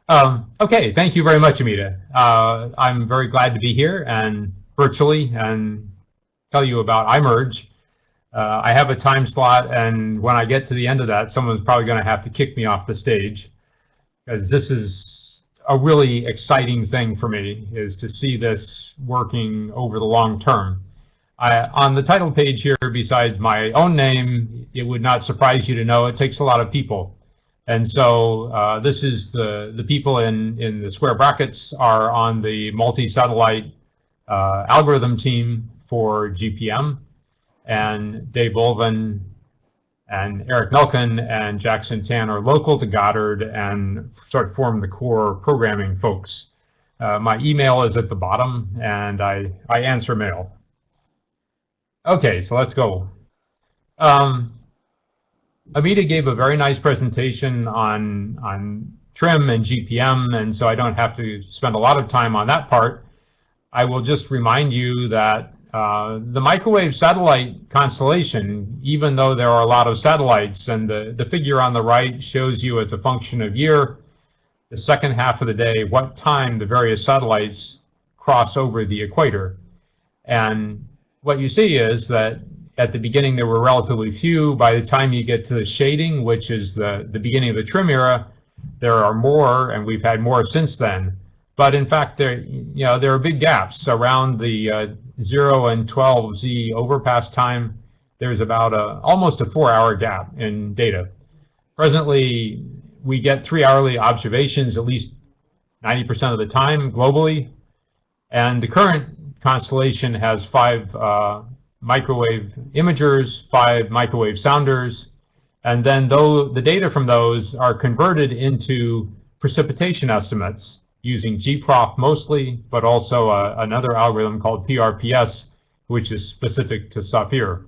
Okay, thank you very much, Amita. I'm very glad to be here and virtually and tell you about IMERG. I have a time slot, and when I get to the end of that, someone's probably going to have to kick me off the stage, because this is a really exciting thing for me, is to see this working over the long term. On the title page here, besides my own name, it would not surprise you to know it takes a lot of people. And so this is the people in the square brackets are on the multi-satellite algorithm team for GPM. And Dave Olvin and Eric Melkin and Jackson Tan are local to Goddard and sort of form the core programming folks. My email is at the bottom, and I answer mail. Okay, so let's go. Amita gave a very nice presentation on TRMM and GPM, and so I don't have to spend a lot of time on that part. I will just remind you that the microwave satellite constellation, even though there are a lot of satellites, and the figure on the right shows you as a function of year, the second half of the day, what time the various satellites cross over the equator. And what you see is that at the beginning there were relatively few. By the time you get to the shading, which is the beginning of the TRMM era, there are more, and we've had more since then. But in fact, there are big gaps around the 0 and 12Z overpass time. There's about almost a 4-hour gap in data. Presently, we get 3-hourly observations at least 90% of the time globally, and the current constellation has 5 microwave imagers, 5 microwave sounders, and then the data from those are converted into precipitation estimates using gprof mostly, but also another algorithm called PRPS, which is specific to Saphir.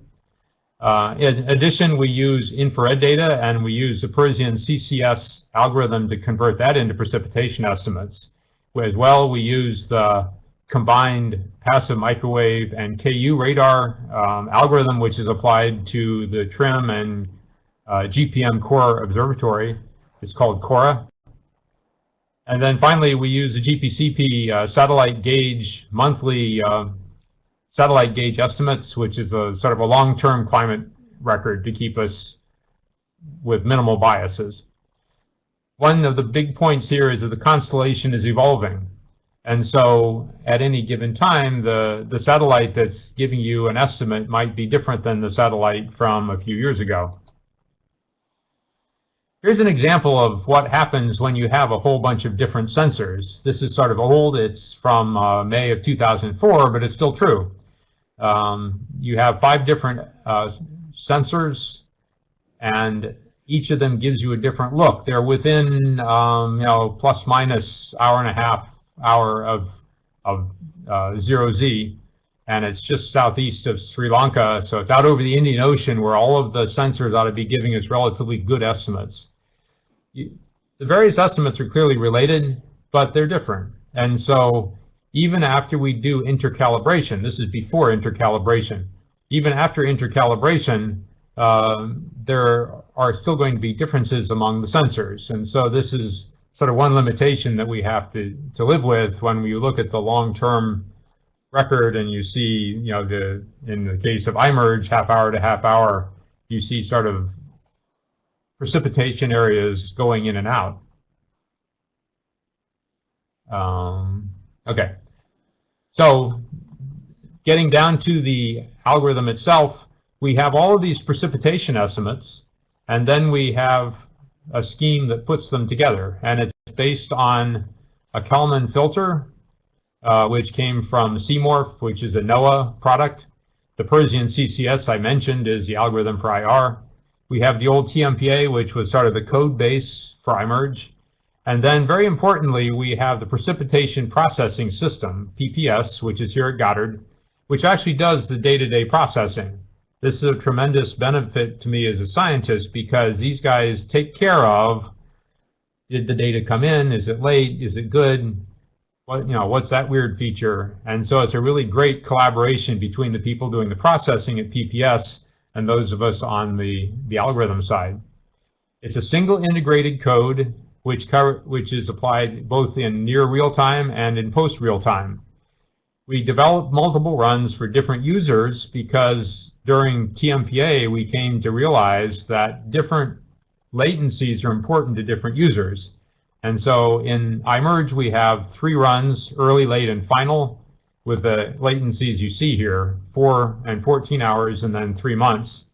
In addition, we use infrared data, and we use the Parisian CCS algorithm to convert that into precipitation estimates. As well, we use the combined passive microwave and KU radar algorithm, which is applied to the TRMM and GPM core observatory. It's called CORA. And then finally, we use the GPCP satellite gauge, monthly satellite gauge estimates, which is a sort of a long-term climate record to keep us with minimal biases. One of the big points here is that the constellation is evolving. And so at any given time, the satellite that's giving you an estimate might be different than the satellite from a few years ago. Here's an example of what happens when you have a whole bunch of different sensors. This is sort of old. It's from May of 2004, but it's still true. You have 5 different sensors, and each of them gives you a different look. They're within, plus minus hour of 0Z, and it's just southeast of Sri Lanka, so it's out over the Indian Ocean, where all of the sensors ought to be giving us relatively good estimates. The various estimates are clearly related, but they're different. And so even after we do intercalibration, this is before intercalibration, even after intercalibration, there are still going to be differences among the sensors. And so this is sort of one limitation that we have to live with when we look at the long-term record, and you see, in the case of IMERG, half hour to half hour, you see sort of precipitation areas going in and out. Okay, so getting down to the algorithm itself, we have all of these precipitation estimates, and then we have a scheme that puts them together, and it's based on a Kalman filter, which came from CMORPH, which is a NOAA product. The Parisian CCS I mentioned is the algorithm for IR. We have the old TMPA, which was sort of the code base for IMERG. And then, very importantly, we have the Precipitation Processing System, PPS, which is here at Goddard, which actually does the day-to-day processing. This is a tremendous benefit to me as a scientist, because these guys take care of, did the data come in? Is it late? Is it good? What's that weird feature? And so it's a really great collaboration between the people doing the processing at PPS and those of us on the algorithm side. It's a single integrated code which is applied both in near real time and in post real time. We developed multiple runs for different users because during TMPA we came to realize that different latencies are important to different users. And so in IMERG we have 3 runs, early, late, and final, with the latencies you see here, 4 and 14 hours and then 3 months.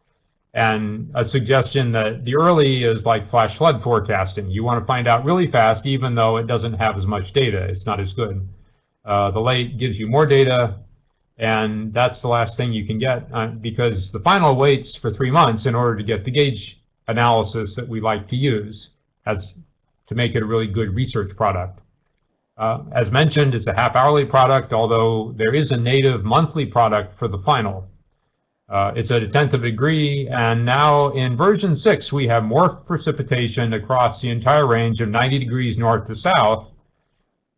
And a suggestion that the early is like flash flood forecasting. You want to find out really fast even though it doesn't have as much data. It's not as good. The late gives you more data, and that's the last thing you can get because the final waits for 3 months in order to get the gauge analysis that we like to use to make it a really good research product. As mentioned, it's a half-hourly product, although there is a native monthly product for the final. It's at 1/10 of a degree, and now in version 6 we have more precipitation across the entire range of 90 degrees north to south,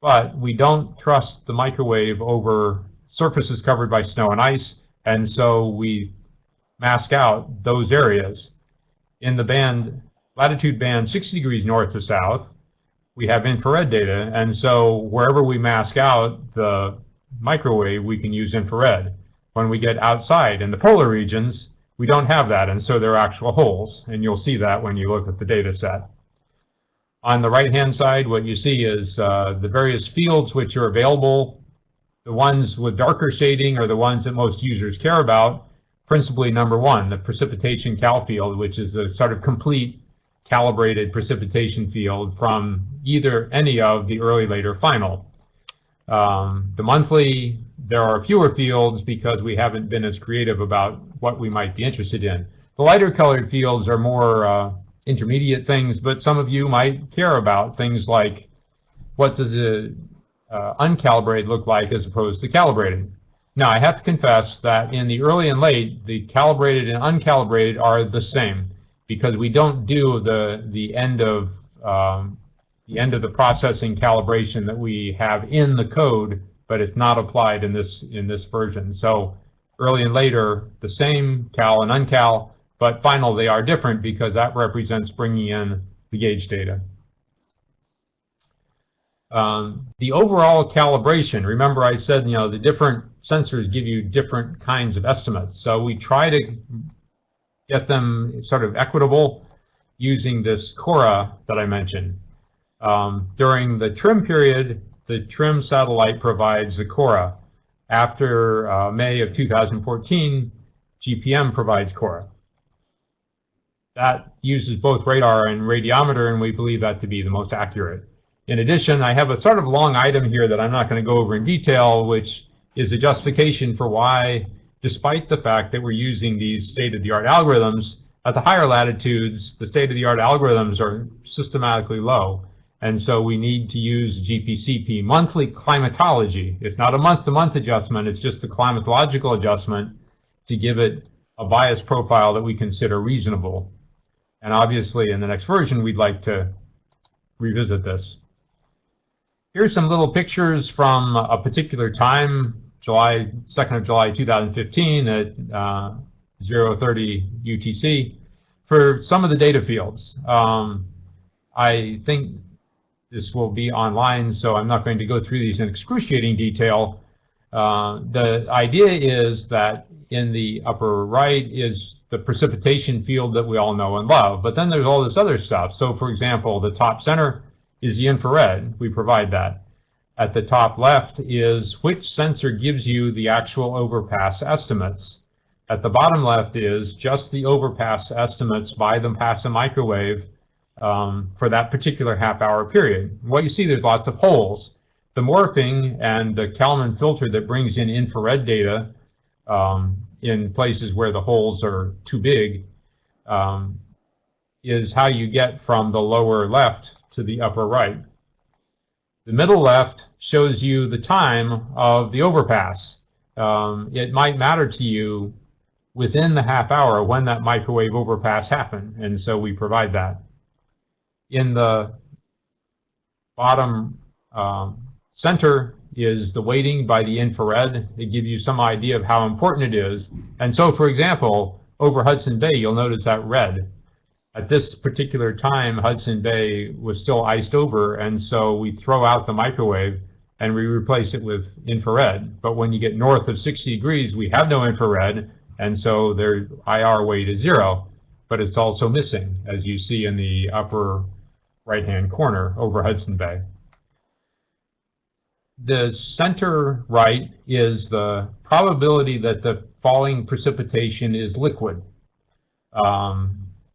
but we don't trust the microwave over surfaces covered by snow and ice, and so we mask out those areas. In the latitude band 60 degrees north to south, we have infrared data, and so wherever we mask out the microwave, we can use infrared. When we get outside in the polar regions, we don't have that, and so there are actual holes, and you'll see that when you look at the data set. On the right-hand side, what you see is the various fields which are available. The ones with darker shading are the ones that most users care about, principally number 1, the precipitation cal field, which is a sort of complete calibrated precipitation field from any of the early, late, or final. The monthly, there are fewer fields because we haven't been as creative about what we might be interested in. The lighter colored fields are more intermediate things, but some of you might care about things like what does uncalibrated look like as opposed to calibrated. Now, I have to confess that in the early and late, the calibrated and uncalibrated are the same because we don't do the end of the processing calibration that we have in the code, but it's not applied in this version. So early and late are the same, cal and uncal, but final they are different because that represents bringing in the gauge data. The overall calibration, remember I said, the different sensors give you different kinds of estimates. So we try to get them sort of equitable using this Cora that I mentioned. During the TRMM period, the TRMM satellite provides the Cora. After May of 2014, GPM provides Cora. That uses both radar and radiometer, and we believe that to be the most accurate. In addition, I have a sort of long item here that I'm not going to go over in detail, which is a justification for why, despite the fact that we're using these state-of-the-art algorithms, at the higher latitudes, the state-of-the-art algorithms are systematically low. And so we need to use GPCP, monthly climatology. It's not a month-to-month adjustment, it's just the climatological adjustment to give it a bias profile that we consider reasonable. And obviously, in the next version, we'd like to revisit this. Here's some little pictures from a particular time, 2nd of July 2015 at 0:30 UTC, for some of the data fields. I think this will be online, so I'm not going to go through these in excruciating detail. The idea is that in the upper right is the precipitation field that we all know and love, but then there's all this other stuff. So for example, the top center is the infrared. We provide that. At the top left is which sensor gives you the actual overpass estimates. At the bottom left is just the overpass estimates by the passive microwave for that particular half-hour period. What you see, there's lots of holes. The morphing and the Kalman filter that brings in infrared data in places where the holes are too big is how you get from the lower left to the upper right. The middle left shows you the time of the overpass. It might matter to you within the half hour when that microwave overpass happened, and so we provide that. In the bottom center is the weighting by the infrared. They give you some idea of how important it is. And so, for example, over Hudson Bay, you'll notice that red. At this particular time, Hudson Bay was still iced over, and so we throw out the microwave and we replace it with infrared. But when you get north of 60 degrees, we have no infrared, and so their IR weight is 0. But it's also missing, as you see in the upper right-hand corner over Hudson Bay. The center right is the probability that the falling precipitation is liquid.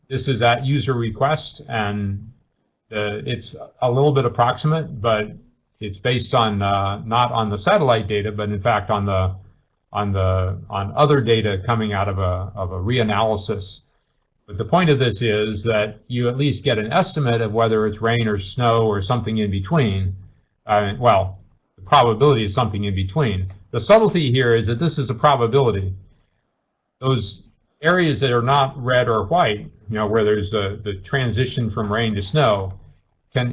This is at user request, and it's a little bit approximate, but it's based on not on the satellite data, but in fact on other data coming out of a reanalysis. But the point of this is that you at least get an estimate of whether it's rain or snow or something in between. Well, the probability is something in between. The subtlety here is that this is a probability. Those areas that are not red or white, where there's the transition from rain to snow,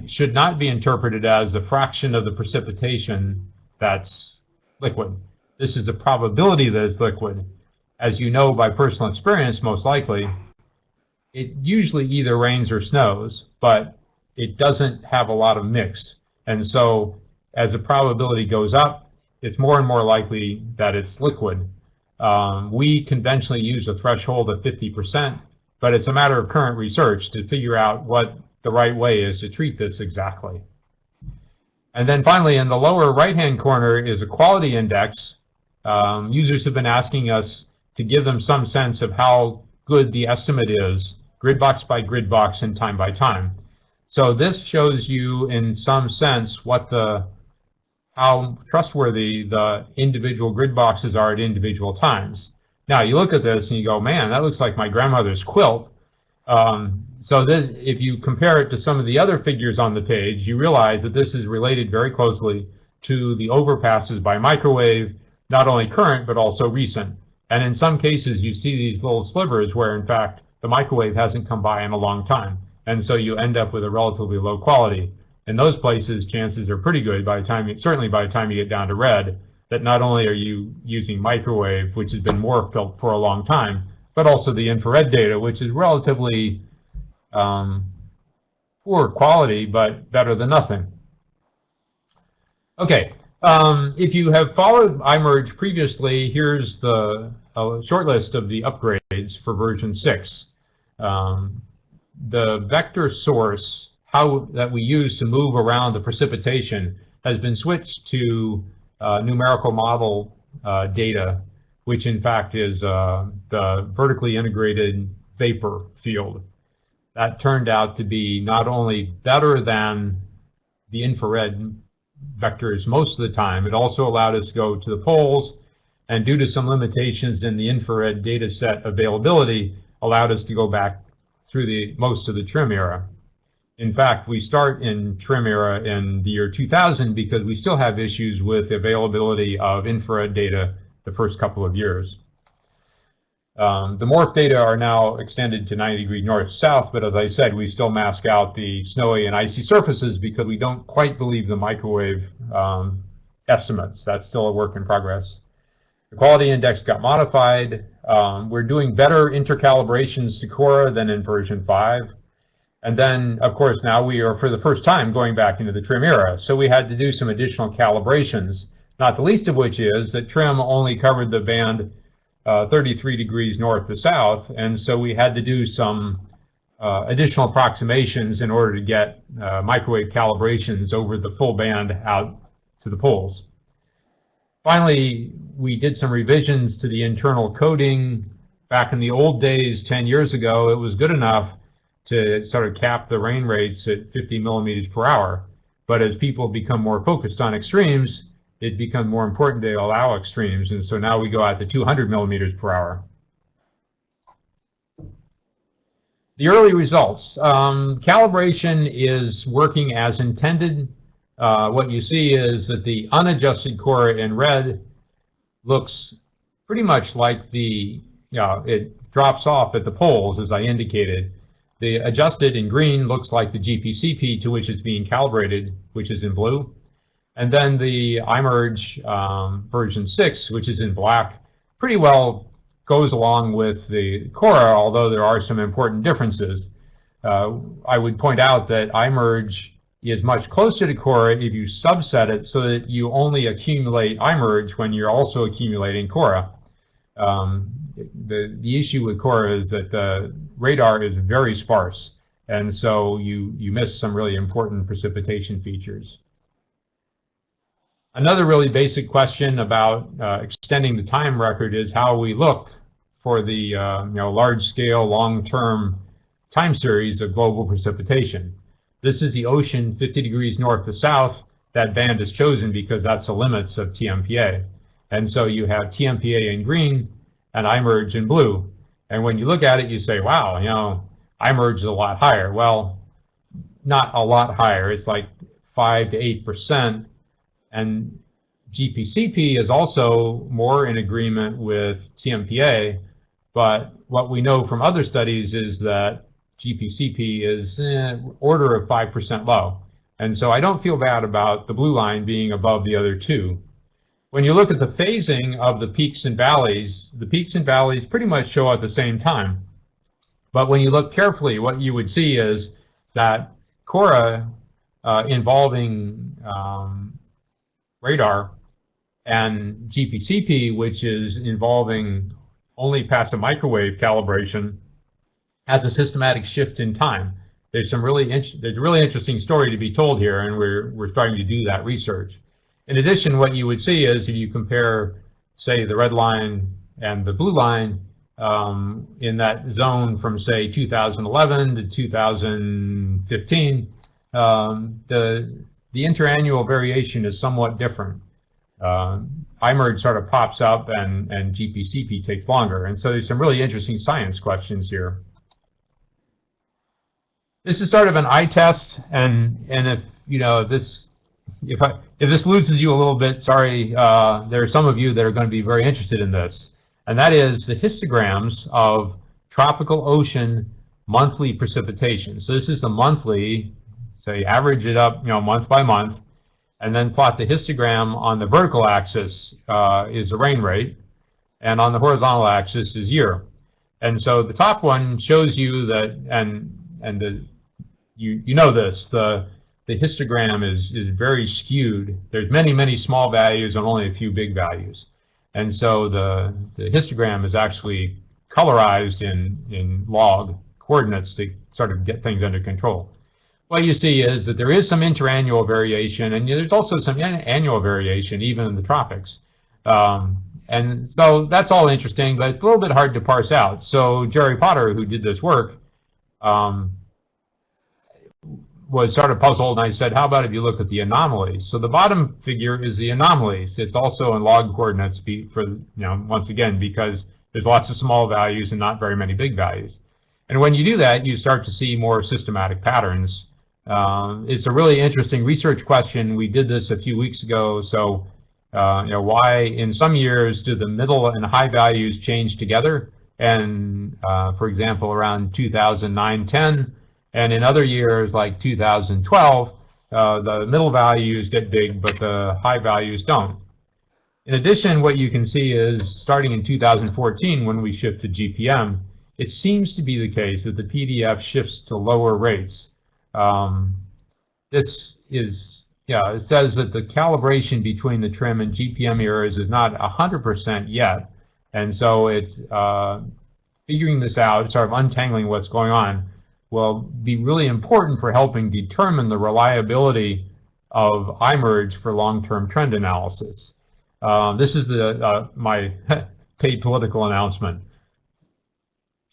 should not be interpreted as a fraction of the precipitation that's liquid. This is a probability that it's liquid. As you know by personal experience, most likely, it usually either rains or snows, but it doesn't have a lot of mix. And so as the probability goes up, it's more and more likely that it's liquid. We conventionally use a threshold of 50%, but it's a matter of current research to figure out what the right way is to treat this exactly. And then finally, in the lower right-hand corner is a quality index. Users have been asking us to give them some sense of how good the estimate is, grid box by grid box and time by time. So this shows you in some sense how trustworthy the individual grid boxes are at individual times. Now you look at this and you go, man, that looks like my grandmother's quilt. So this, if you compare it to some of the other figures on the page, you realize that this is related very closely to the overpasses by microwave, not only current but also recent. And in some cases you see these little slivers where in fact the microwave hasn't come by in a long time. And so you end up with a relatively low quality. In those places, chances are pretty good by the time, certainly by the time you get down to red, that not only are you using microwave, which has been morphed for a long time, but also the infrared data, which is relatively poor quality, but better than nothing. Okay, if you have followed IMERG previously, here's a short list of the upgrades for version 6. The vector source that we use to move around the precipitation has been switched to numerical model data, which in fact is the vertically integrated vapor field. That turned out to be not only better than the infrared vectors most of the time, it also allowed us to go to the poles, and due to some limitations in the infrared data set availability, allowed us to go back through most of the TRMM era. In fact, we start in TRMM era in the year 2000 because we still have issues with availability of infrared data the first couple of years. The morph data are now extended to 90 degree north-south, but as I said, we still mask out the snowy and icy surfaces because we don't quite believe the microwave estimates. That's still a work in progress. The quality index got modified. We're doing better intercalibrations to Cora than in version 5. And then, of course, now we are, for the first time, going back into the TRMM era. So we had to do some additional calibrations, not the least of which is that TRMM only covered the band 33 degrees north to south, and so we had to do some additional approximations in order to get microwave calibrations over the full band out to the poles. Finally, we did some revisions to the internal coding. Back in the old days, 10 years ago, it was good enough to sort of cap the rain rates at 50 millimeters per hour. But as people become more focused on extremes, it becomes more important to allow extremes, and so now we go out to 200 millimeters per hour. The early results. Calibration is working as intended. What you see is that the unadjusted core in red looks pretty much like it drops off at the poles, as I indicated. The adjusted in green looks like the GPCP to which it's being calibrated, which is in blue. And then the IMERG version 6, which is in black, pretty well goes along with the Cora, although there are some important differences. I would point out that IMERG is much closer to Cora if you subset it so that you only accumulate IMERG when you're also accumulating Cora. The issue with Cora is that the radar is very sparse, and so you miss some really important precipitation features. Another really basic question about extending the time record is how we look for the large-scale, long-term time series of global precipitation. This is the ocean 50 degrees north to south. That band is chosen because that's the limits of TMPA. And so you have TMPA in green and IMERG in blue. And when you look at it, you say, wow, IMERG is a lot higher. Well, not a lot higher. It's like 5 to 8%. And GPCP is also more in agreement with TMPA. But what we know from other studies is that GPCP is order of 5% low. And so I don't feel bad about the blue line being above the other two. When you look at the phasing of the peaks and valleys pretty much show at the same time. But when you look carefully, what you would see is that Cora involving radar and GPCP, which is involving only passive microwave calibration, has a systematic shift in time. There's a really interesting story to be told here, and we're starting to do that research. In addition, what you would see is if you compare, say, the red line and the blue line in that zone from, say, 2011 to 2015, the interannual variation is somewhat different. IMERG sort of pops up and GPCP takes longer. And so there's some really interesting science questions here. This is sort of an eye test, and if if this loses you a little bit, sorry, there are some of you that are going to be very interested in this, and that is the histograms of tropical ocean monthly precipitation. So this is the monthly, so you average it up, month by month, and then plot the histogram on the vertical axis is the rain rate, and on the horizontal axis is year. And so the top one shows you that, you know this, the histogram is very skewed. There's many small values and only a few big values. And so the histogram is actually colorized in log coordinates to sort of get things under control. What you see is that there is some interannual variation, and there's also some annual variation, even in the tropics. And so that's all interesting, but it's a little bit hard to parse out. So Jerry Potter, who did this work, was sort of puzzled, and I said, how about if you look at the anomalies? So the bottom figure is the anomalies. It's also in log coordinates once again, because there's lots of small values and not very many big values. And when you do that, you start to see more systematic patterns. It's a really interesting research question. We did this a few weeks ago. So, why in some years do the middle and high values change together? And, for example, around 2009-10, and in other years like 2012, the middle values get big, but the high values don't. In addition, what you can see is starting in 2014, when we shift to GPM, it seems to be the case that the PDF shifts to lower rates. This is, it says that the calibration between the TRMM and GPM eras is not 100% yet. And so it's figuring this out, sort of untangling what's going on, will be really important for helping determine the reliability of IMERG for long-term trend analysis. This is my paid political announcement.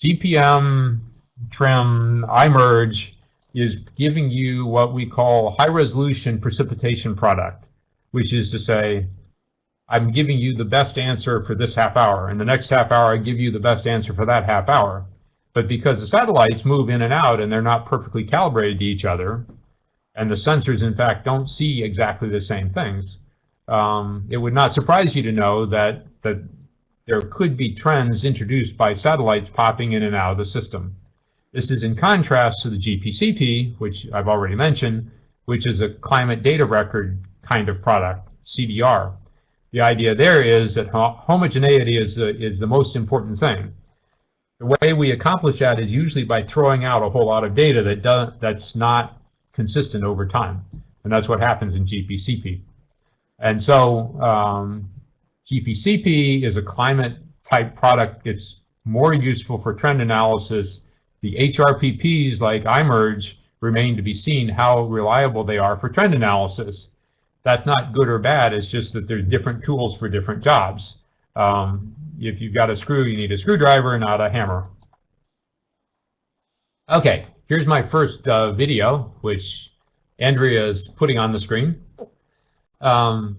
GPM, TRMM, IMERG is giving you what we call high-resolution precipitation product, which is to say, I'm giving you the best answer for this half hour, and the next half hour I give you the best answer for that half hour. But because the satellites move in and out and they're not perfectly calibrated to each other, and the sensors, in fact, don't see exactly the same things, it would not surprise you to know that there could be trends introduced by satellites popping in and out of the system. This is in contrast to the GPCP, which I've already mentioned, which is a climate data record kind of product, CDR. The idea there is that homogeneity is the most important thing. The way we accomplish that is usually by throwing out a whole lot of data that's not consistent over time. And that's what happens in GPCP. And so GPCP is a climate type product. It's more useful for trend analysis. The HRPPs like IMERG remain to be seen how reliable they are for trend analysis. That's not good or bad, it's just that there's different tools for different jobs. If you've got a screw, you need a screwdriver, not a hammer. Okay, here's my first video, which Andrea is putting on the screen. Diurnal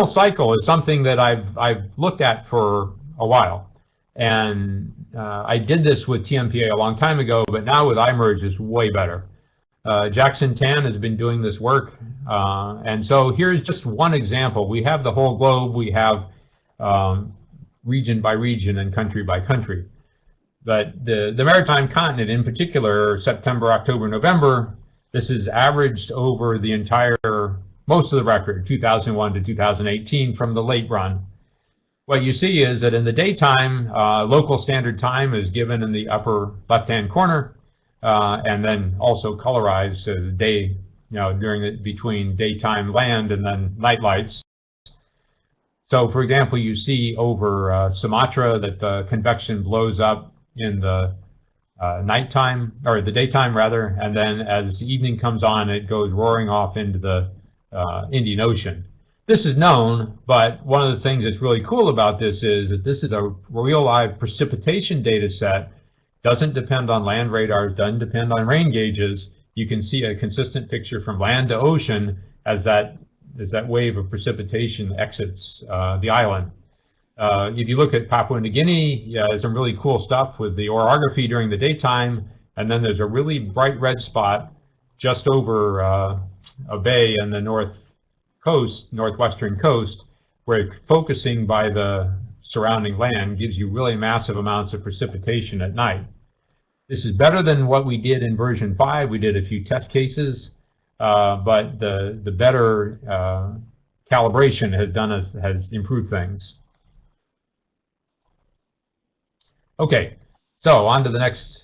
cycle is something that I've looked at for a while. And I did this with TMPA a long time ago, but now with IMERG it's way better. Jackson Tan has been doing this work, and so here's just one example. We have the whole globe, we have region by region and country by country. But the maritime continent in particular, September, October, November, this is averaged over the entire, most of the record, 2001 to 2018 from the late run. What you see is that in the daytime, local standard time is given in the upper left-hand corner, and then also colorized as the day, between daytime land and then night lights. So, for example, you see over Sumatra that the convection blows up in the nighttime, or the daytime rather, and then as the evening comes on, it goes roaring off into the Indian Ocean. This is known, but one of the things that's really cool about this is that this is a real live precipitation data set. Doesn't depend on land radars, doesn't depend on rain gauges. You can see a consistent picture from land to ocean as that wave of precipitation exits the island. If you look at Papua New Guinea, there's some really cool stuff with the orography during the daytime, and then there's a really bright red spot just over a bay on the northwestern coast, where focusing by the surrounding land gives you really massive amounts of precipitation at night. This is better than what we did in version 5. We did a few test cases, but the better calibration has improved things. Okay, so on to the next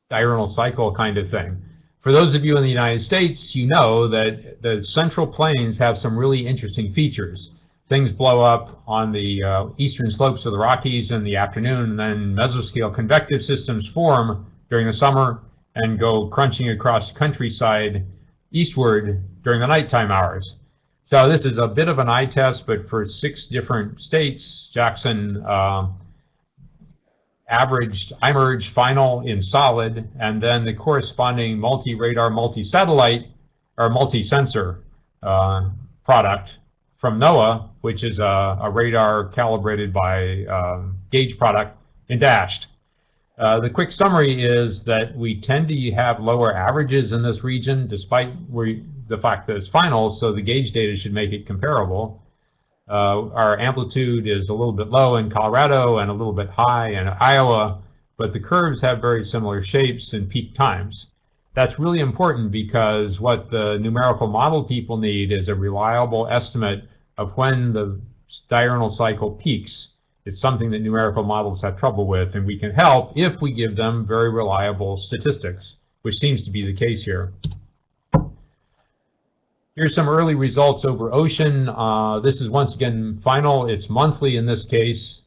diurnal cycle kind of thing. For those of you in the United States, you know that the central plains have some really interesting features. Things blow up on the eastern slopes of the Rockies in the afternoon, and then mesoscale convective systems form during the summer and go crunching across the countryside eastward during the nighttime hours. So this is a bit of an eye test, but for 6 different states, Jackson averaged IMERG final in solid, and then the corresponding multi-radar, multi-satellite, or multi-sensor product from NOAA, which is a radar calibrated by gauge product, in dashed. The quick summary is that we tend to have lower averages in this region, despite the fact that it's final, so the gauge data should make it comparable. Our amplitude is a little bit low in Colorado and a little bit high in Iowa, but the curves have very similar shapes and peak times. That's really important because what the numerical model people need is a reliable estimate of when the diurnal cycle peaks. It's something that numerical models have trouble with, and we can help if we give them very reliable statistics, which seems to be the case here. Here's some early results over ocean. This is once again final. It's monthly in this case.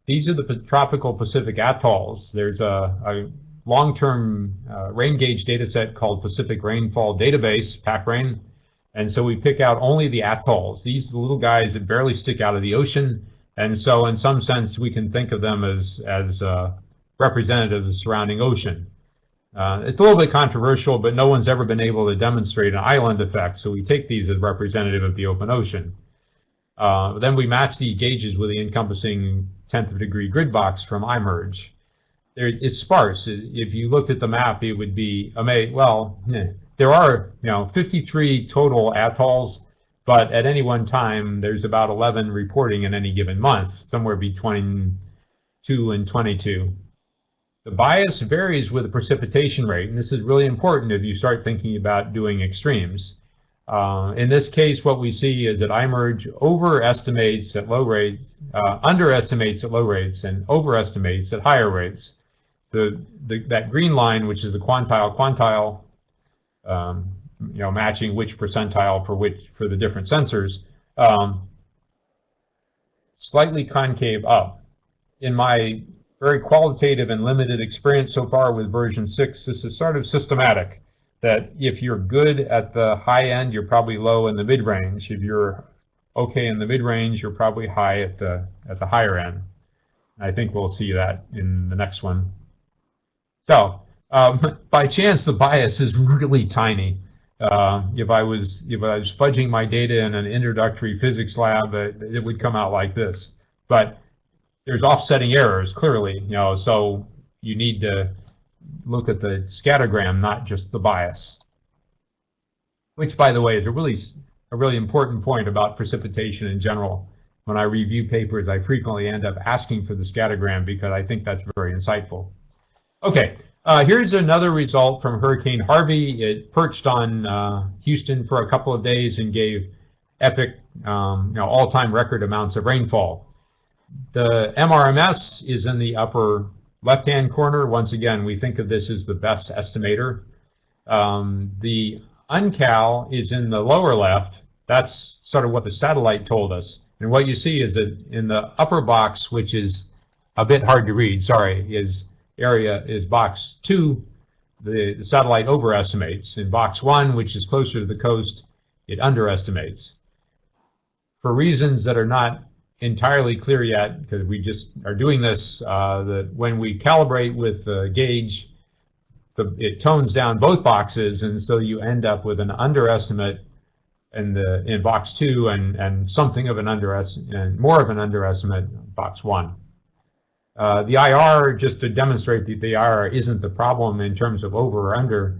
These are the tropical Pacific atolls. There's a long-term rain gauge data set called Pacific Rainfall Database, PAC-RAIN. And so we pick out only the atolls. These are the little guys that barely stick out of the ocean. And so in some sense, we can think of them as representative of the surrounding ocean. It's a little bit controversial, but no one's ever been able to demonstrate an island effect, so we take these as representative of the open ocean. Then we match these gauges with the encompassing 10th of degree grid box from IMERG. It's sparse. If you looked at the map, it would be there are 53 total atolls, but at any one time there's about 11 reporting in any given month, somewhere between 2 and 22. The bias varies with the precipitation rate, and this is really important if you start thinking about doing extremes. In this case, what we see is that IMERG overestimates at low rates, underestimates at low rates, and overestimates at higher rates. That green line, which is the quantile, matching which percentile for the different sensors, slightly concave up. In my very qualitative and limited experience so far with version 6, this is sort of systematic. That if you're good at the high end, you're probably low in the mid-range. If you're okay in the mid-range, you're probably high at the higher end. I think we'll see that in the next one. So, by chance, the bias is really tiny. If I was fudging my data in an introductory physics lab, it would come out like this. But there's offsetting errors, clearly, so you need to look at the scattergram, not just the bias. Which, by the way, is a really important point about precipitation in general. When I review papers, I frequently end up asking for the scattergram because I think that's very insightful. Okay, here's another result from Hurricane Harvey. It perched on Houston for a couple of days and gave epic, all-time record amounts of rainfall. The MRMS is in the upper left-hand corner. Once again, we think of this as the best estimator. The uncal is in the lower left. That's sort of what the satellite told us. And what you see is that in the upper box, which is a bit hard to read, area is box 2, the satellite overestimates. In box 1, which is closer to the coast, it underestimates. For reasons that are not entirely clear yet, because we just are doing this, when we calibrate with the gauge, it tones down both boxes, and so you end up with an underestimate in box 2 and something of an underestimate, and more of an underestimate in box 1. The IR, just to demonstrate that the IR isn't the problem in terms of over or under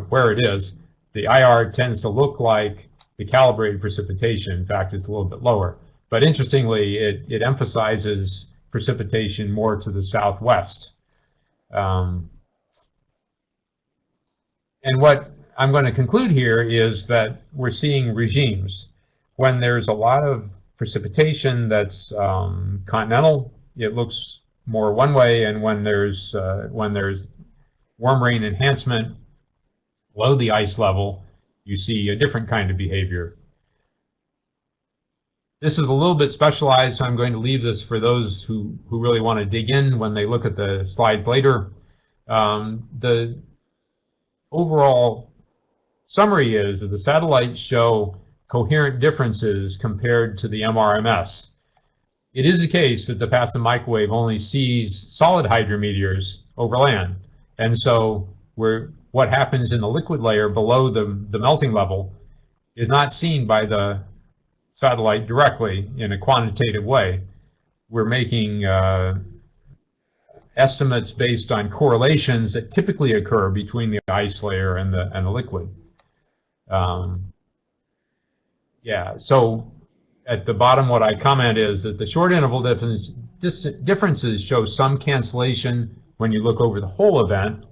where it is, the IR tends to look like the calibrated precipitation. In fact, it's a little bit lower. But interestingly, it emphasizes precipitation more to the southwest. And what I'm going to conclude here is that we're seeing regimes. When there's a lot of precipitation that's continental, it looks more one way, and when there's warm rain enhancement below the ice level, you see a different kind of behavior. This is a little bit specialized, so I'm going to leave this for those who really want to dig in when they look at the slides later. The overall summary is that the satellites show coherent differences compared to the MRMS. It is the case that the passive microwave only sees solid hydrometeors over land, and so what happens in the liquid layer below the melting level is not seen by the satellite directly in a quantitative way. We're making estimates based on correlations that typically occur between the ice layer and the liquid. So at the bottom, what I comment is that the short interval differences show some cancellation when you look over the whole event,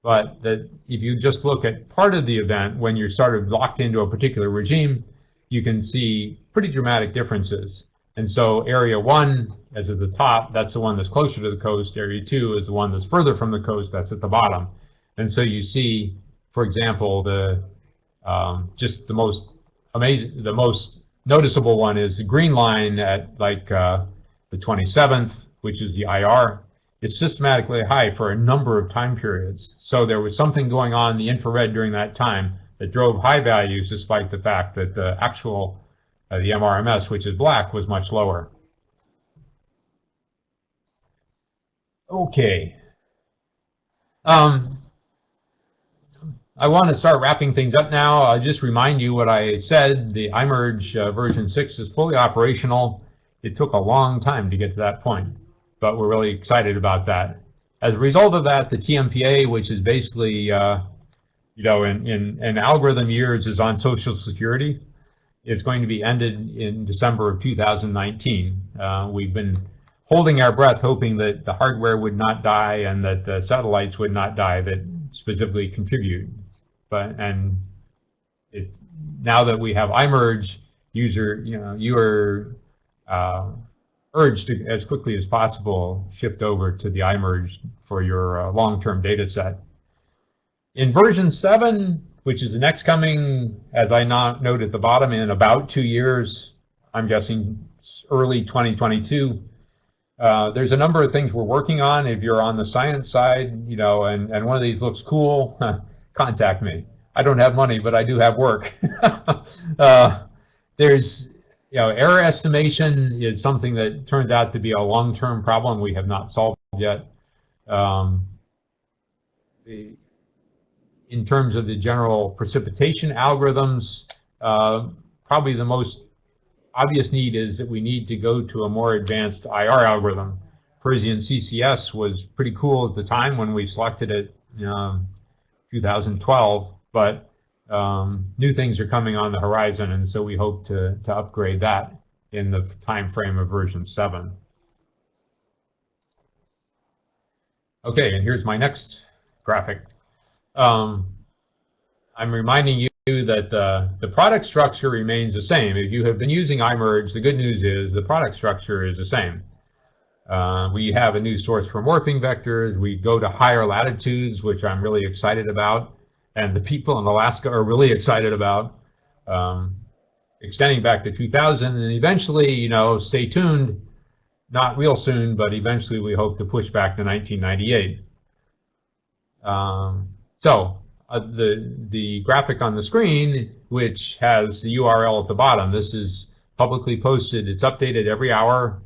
but that if you just look at part of the event, when you're sort of locked into a particular regime, you can see pretty dramatic differences. And so area 1, as at the top, that's the one that's closer to the coast. Area 2 is the one that's further from the coast, that's at the bottom. And so you see, for example, just the most amazing, the most noticeable one is the green line at like the 27th, which is the IR. It's systematically high for a number of time periods. So there was something going on in the infrared during that time that drove high values, despite the fact that the actual, the MRMS, which is black, was much lower. Okay. I want to start wrapping things up now. I'll just remind you what I said. The IMERG version 6 is fully operational. It took a long time to get to that point, but we're really excited about that. As a result of that, the TMPA, which is basically in algorithm years is on Social Security, is going to be ended in December of 2019. We've been holding our breath, hoping that the hardware would not die and that the satellites would not die that specifically contribute. now that we have IMERG, you are urged to, as quickly as possible, shift over to the IMERG for your long-term data set. In version 7, which is the next coming, as I note at the bottom, in about 2 years, I'm guessing early 2022, there's a number of things we're working on. If you're on the science side, and one of these looks cool, contact me. I don't have money, but I do have work. There's, error estimation is something that turns out to be a long-term problem we have not solved yet. In terms of the general precipitation algorithms, probably the most obvious need is that we need to go to a more advanced IR algorithm. Parisian CCS was pretty cool at the time when we selected it in 2012, but new things are coming on the horizon, and so we hope to upgrade that in the time frame of version 7. Okay, and here's my next graphic. I'm reminding you that the product structure remains the same. If you have been using IMERG, the good news is the product structure is the same. We have a new source for morphing vectors. We go to higher latitudes, which I'm really excited about, and the people in Alaska are really excited about, extending back to 2000, and eventually, stay tuned, not real soon, but eventually we hope to push back to 1998. The graphic on the screen, which has the URL at the bottom, this is publicly posted. It's updated every hour,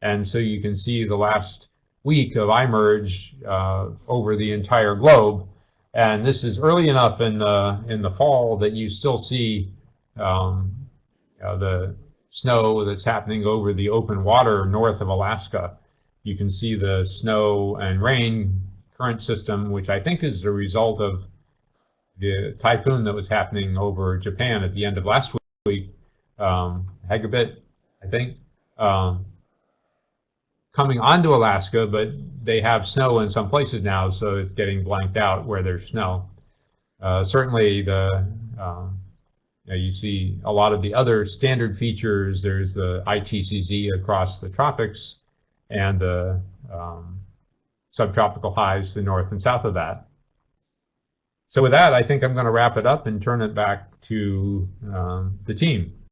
and so you can see the last week of IMERG over the entire globe. And this is early enough in the fall that you still see the snow that's happening over the open water north of Alaska. You can see the snow and rain current system, which I think is a result of the typhoon that was happening over Japan at the end of last week, Hagibit, I think, coming onto Alaska, but they have snow in some places now, so it's getting blanked out where there's snow. Certainly, you see a lot of the other standard features. There's the ITCZ across the tropics and the subtropical highs to the north and south of that. So with that, I think I'm going to wrap it up and turn it back to the team.